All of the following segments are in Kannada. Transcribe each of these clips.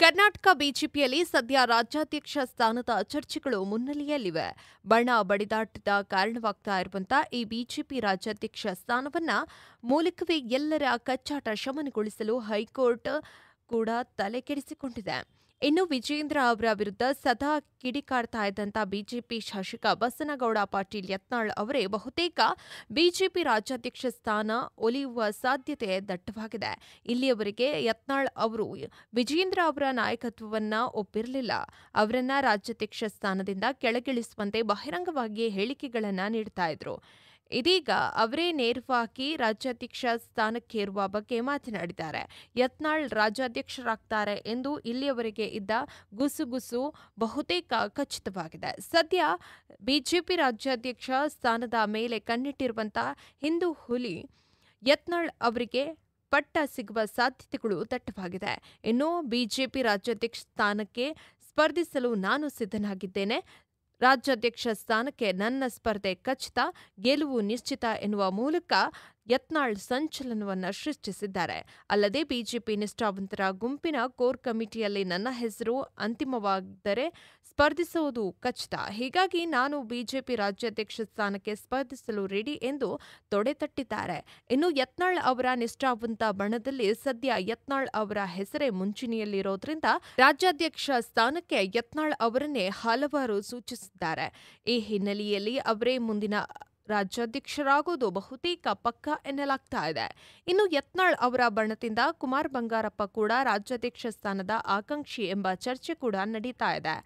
ಕರ್ನಾಟಕ ಬಿಜೆಪಿಯಲ್ಲಿ ಸದ್ಯ ರಾಜ್ಯಾಧ್ಯಕ್ಷ ಸ್ಥಾನದ ಚರ್ಚೆಗಳು ಮುನ್ನೆಲೆಯಲ್ಲಿವೆ. ಬಣ ಬಡಿದಾಟದ ಕಾರಣವಾಗ್ತಾ ಇರುವಂತ ಈ ಬಿಜೆಪಿ ರಾಜ್ಯಾಧ್ಯಕ್ಷ ಸ್ಥಾನವನ್ನ ಮೂಲಕವೇ ಎಲ್ಲರ ಕಚ್ಚಾಟ ಶಮನಗೊಳಿಸಲು ಹೈಕೋರ್ಟ್ ಕೂಡ ತಲೆಕೆಡಿಸಿಕೊಂಡಿದೆ. ಇನ್ನು ವಿಜೇಂದ್ರ ಅವರ ವಿರುದ್ಧ ಸದಾ ಕಿಡಿಕಾರ್ತಾ ಇದ್ದಂಥ ಬಿಜೆಪಿ ಶಾಸಕ ಬಸನಗೌಡ ಪಾಟೀಲ್ ಯತ್ನಾಳ್ ಅವರೇ ಬಹುತೇಕ ಬಿಜೆಪಿ ರಾಜ್ಯಾಧ್ಯಕ್ಷ ಸ್ಥಾನ ಒಲಿಯುವ ಸಾಧ್ಯತೆ ದಟ್ಟವಾಗಿದೆ. ಇಲ್ಲಿಯವರೆಗೆ ಯತ್ನಾಳ್ ಅವರು ವಿಜೇಂದ್ರ ಅವರ ನಾಯಕತ್ವವನ್ನ ಒಪ್ಪಿರಲಿಲ್ಲ. ಅವರನ್ನ ರಾಜ್ಯಾಧ್ಯಕ್ಷ ಸ್ಥಾನದಿಂದ ಕೆಳಗಿಳಿಸುವಂತೆ ಬಹಿರಂಗವಾಗಿ ಹೇಳಿಕೆಗಳನ್ನ ನೀಡ್ತಾ ಇದ್ರು. ಇದೀಗ ಅವರೇ ನೇರವಾಗಿ ರಾಜ್ಯಾಧ್ಯಕ್ಷ ಸ್ಥಾನಕ್ಕೇರುವ ಬಗ್ಗೆ ಮಾತನಾಡಿದ್ದಾರೆ. ಯತ್ನಾಳ್ ರಾಜ್ಯಾಧ್ಯಕ್ಷರಾಗ್ತಾರೆ ಎಂದು ಇಲ್ಲಿಯವರೆಗೆ ಇದ್ದ ಗುಸುಗುಸು ಬಹುತೇಕ ಖಚಿತವಾಗಿದೆ. ಸದ್ಯ ಬಿಜೆಪಿ ರಾಜ್ಯಾಧ್ಯಕ್ಷ ಸ್ಥಾನದ ಮೇಲೆ ಕಣ್ಣಿಟ್ಟಿರುವಂತ ಹಿಂದೂ ಹುಲಿ ಯತ್ನಾಳ್ ಅವರಿಗೆ ಪಟ್ಟ ಸಿಗುವ ಸಾಧ್ಯತೆಗಳು ದಟ್ಟವಾಗಿದೆ. ಇನ್ನು ಬಿಜೆಪಿ ರಾಜ್ಯಾಧ್ಯಕ್ಷ ಸ್ಥಾನಕ್ಕೆ ಸ್ಪರ್ಧಿಸಲು ನಾನು ಸಿದ್ಧನಾಗಿದ್ದೇನೆ. ರಾಜ್ಯಾಧ್ಯಕ್ಷ ಸ್ಥಾನಕ್ಕೆ ನನ್ನ ಸ್ಪರ್ಧೆ ಖಚಿತ, ಗೆಲುವು ನಿಶ್ಚಿತ ಎನ್ನುವ ಮೂಲಕ ಯತ್ನಾಳ್ ಸಂಚಲನವನ್ನು ಸೃಷ್ಟಿಸಿದ್ದಾರೆ. ಅಲ್ಲದೆ ಬಿಜೆಪಿ ನಿಷ್ಠಾವಂತರ ಗುಂಪಿನ ಕೋರ್ ಕಮಿಟಿಯಲ್ಲಿ ನನ್ನ ಹೆಸರು ಅಂತಿಮವಾದರೆ ಸ್ಪರ್ಧಿಸುವುದು ಖಚಿತ. ಹೀಗಾಗಿ ನಾನು ಬಿಜೆಪಿ ರಾಜ್ಯಾಧ್ಯಕ್ಷ ಸ್ಥಾನಕ್ಕೆ ಸ್ಪರ್ಧಿಸಲು ರೆಡಿ ಎಂದು ತೊಡೆತಟ್ಟಿದ್ದಾರೆ. ಇನ್ನು ಯತ್ನಾಳ್ ಅವರ ನಿಷ್ಠಾವಂತ ಬಣದಲ್ಲಿ ಸದ್ಯ ಯತ್ನಾಳ್ ಅವರ ಹೆಸರೇ ಮುಂಚೂಣಿಯಲ್ಲಿರೋದ್ರಿಂದ ರಾಜ್ಯಾಧ್ಯಕ್ಷ ಸ್ಥಾನಕ್ಕೆ ಯತ್ನಾಳ್ ಅವರನ್ನೇ ಹಲವಾರು ಸೂಚಿಸಿದ್ದಾರೆ. ಈ ಹಿನ್ನೆಲೆಯಲ್ಲಿ ಅವರೇ ಮುಂದಿನ ರಾಜ್ಯಾಧ್ಯಕ್ಷರಾಗೋದು ಬಹುತೇಕ ಪಕ್ಕಾ ಎನ್ನಲಾಗ್ತಾ ಇದೆ. ಇನ್ನು ಯತ್ನಾಳ್ ಅವರ ಬಣದಿಂದ ಕುಮಾರ್ ಬಂಗಾರಪ್ಪ ಕೂಡ ರಾಜ್ಯಾಧ್ಯಕ್ಷ ಸ್ಥಾನದ ಆಕಾಂಕ್ಷಿ ಎಂಬ ಚರ್ಚೆ ಕೂಡ ನಡೀತಾ ಇದೆ.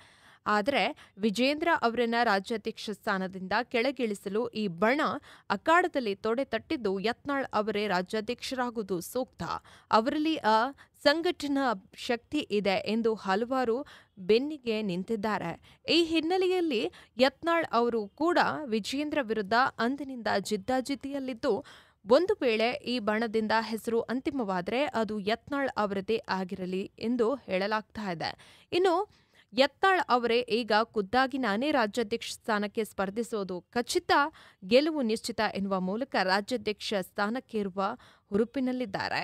ಆದರೆ ವಿಜೇಂದ್ರ ಅವರನ್ನ ರಾಜ್ಯಾಧ್ಯಕ್ಷ ಸ್ಥಾನದಿಂದ ಕೆಳಗಿಳಿಸಲು ಈ ಬಣ ಅಖಾಡದಲ್ಲಿ ತೊಡೆ ತಟ್ಟಿದ್ದು ಯತ್ನಾಳ್ ಅವರೇ ರಾಜ್ಯಾಧ್ಯಕ್ಷರಾಗುವುದು ಸೂಕ್ತ. ಅವರಲ್ಲಿ ಆ ಸಂಘಟನಾ ಶಕ್ತಿ ಇದೆ ಎಂದು ಹಲವಾರು ಬೆನ್ನಿಗೆ ನಿಂತಿದ್ದಾರೆ. ಈ ಹಿನ್ನೆಲೆಯಲ್ಲಿ ಯತ್ನಾಳ್ ಅವರು ಕೂಡ ವಿಜೇಂದ್ರ ವಿರುದ್ಧ ಅಂದಿನಿಂದ ಜಿದ್ದಾಜಿದ್ದಿಯಲ್ಲಿದ್ದು, ಒಂದು ವೇಳೆ ಈ ಬಣದಿಂದ ಹೆಸರು ಅಂತಿಮವಾದರೆ ಅದು ಯತ್ನಾಳ್ ಅವರದೇ ಆಗಿರಲಿ ಎಂದು ಹೇಳಲಾಗ್ತಾ ಇದೆ. ಇನ್ನು ಯತ್ನಾಳ್ ಅವರೇ ಈಗ ಖುದ್ದಾಗಿ ನಾನೇ ರಾಜ್ಯಾಧ್ಯಕ್ಷ ಸ್ಥಾನಕ್ಕೆ ಸ್ಪರ್ಧಿಸೋದು ಖಚಿತ, ಗೆಲುವು ನಿಶ್ಚಿತ ಎನ್ನುವ ಮೂಲಕ ರಾಜ್ಯಾಧ್ಯಕ್ಷ ಸ್ಥಾನಕ್ಕೇರುವ ಹುರುಪಿನಲ್ಲಿದ್ದಾರೆ.